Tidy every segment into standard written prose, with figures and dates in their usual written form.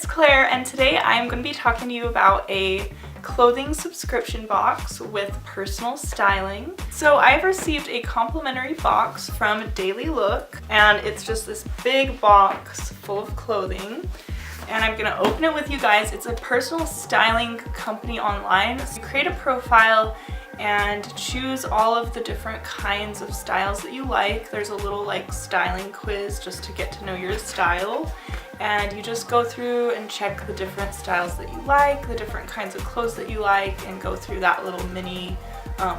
it's Claire, and today I'm going to be talking to you about a clothing subscription box with personal styling. So I've received a complimentary box from Dailylook, and it's just this big box full of clothing. And I'm gonna open it with you guys. It's a personal styling company online. So you create a profile and choose all of the different kinds of styles that you like. There's a little like styling quiz just to get to know your style. And you just go through and check the different styles that you like, the different kinds of clothes that you like, and go through that little mini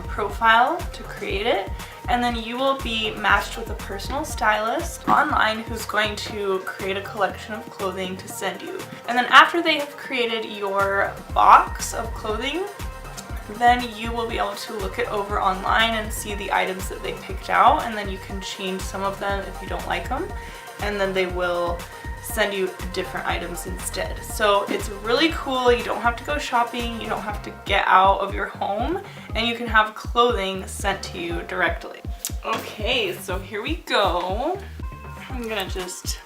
profile to create it. And then you will be matched with a personal stylist online who's going to create a collection of clothing to send you. And then after they have created your box of clothing, then you will be able to look it over online and see the items that they picked out, and then you can change some of them if you don't like them, and then they will send you different items instead. So it's really cool. You don't have to go shopping, you don't have to get out of your home, and you can have clothing sent to you directly. Okay, so here we go. I'm gonna just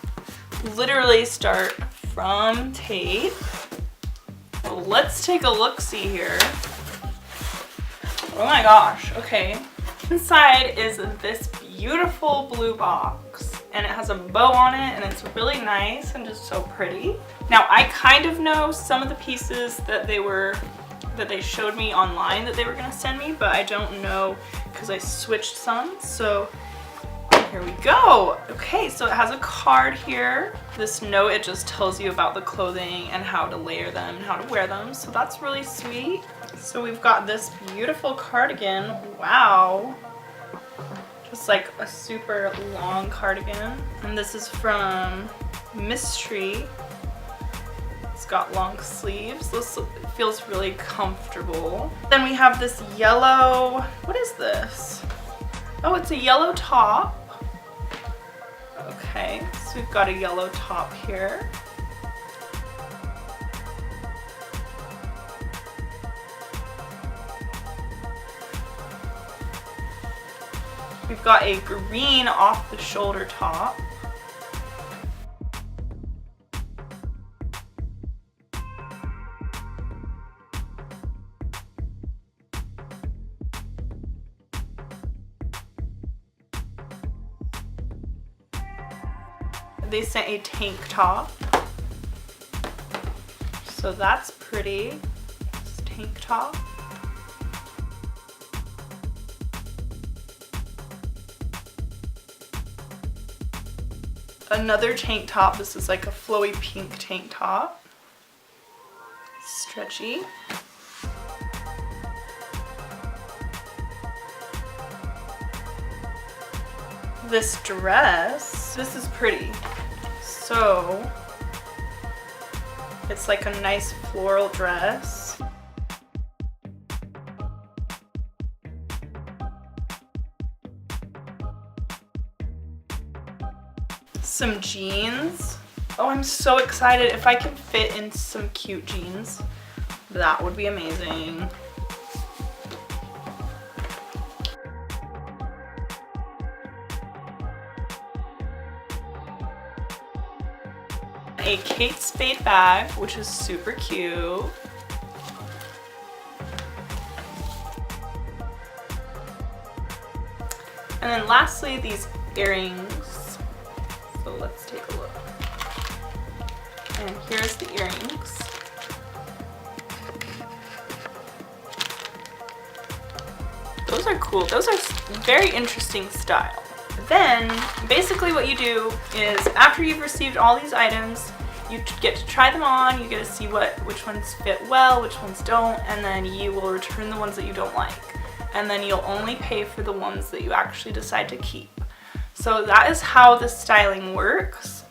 literally start from tape. Well, let's take a look-see here. Oh my gosh, okay. Inside is this beautiful blue box, and it has a bow on it, and it's really nice and just so pretty. Now I kind of know some of the pieces that they showed me online that they were gonna send me, but I don't know because I switched some. So here we go. Okay, so it has a card here. This note, it just tells you about the clothing and how to layer them and how to wear them. So that's really sweet. So we've got this beautiful cardigan. Wow. Just like a super long cardigan. And this is from Mystery. It's got long sleeves. This feels really comfortable. Then we have this yellow, what is this? Oh, it's a yellow top. Okay, so we've got a yellow top here. We've got a green off the shoulder top. They sent a tank top. So that's pretty. This tank top. Another tank top. This is like a flowy pink tank top. Stretchy. This dress, this is pretty. So it's like a nice floral dress. Some jeans. Oh, I'm so excited. If I can fit in some cute jeans, that would be amazing. A Kate Spade bag, which is super cute. And then lastly, these earrings. So let's take a look. And here's the earrings. Those are cool. Those are very interesting style. Then basically what you do is after you've received all these items, you get to try them on, you get to see which ones fit well, which ones don't, and then you will return the ones that you don't like. And then you'll only pay for the ones that you actually decide to keep. So that is how the styling works.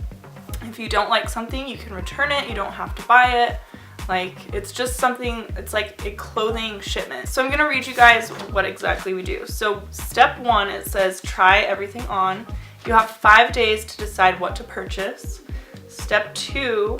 If you don't like something, you can return it, you don't have to buy it. Like, it's just something, it's like a clothing shipment. So I'm gonna read you guys what exactly we do. So step 1, it says try everything on. You have 5 days to decide what to purchase. Step 2,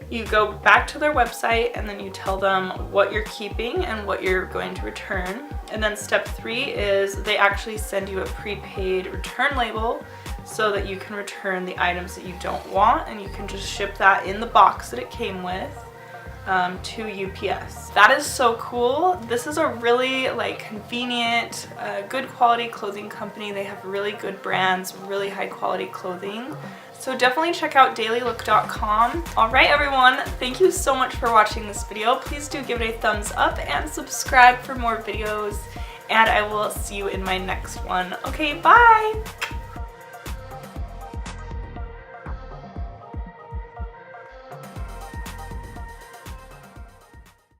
you go back to their website and then you tell them what you're keeping and what you're going to return. And then step 3 is they actually send you a prepaid return label so that you can return the items that you don't want, and you can just ship that in the box that it came with to UPS. That is so cool. This is a really convenient, good quality clothing company. They have really good brands, really high quality clothing. So definitely check out dailylook.com. Alright everyone, thank you so much for watching this video. Please do give it a thumbs up and subscribe for more videos, and I will see you in my next one. Okay, bye!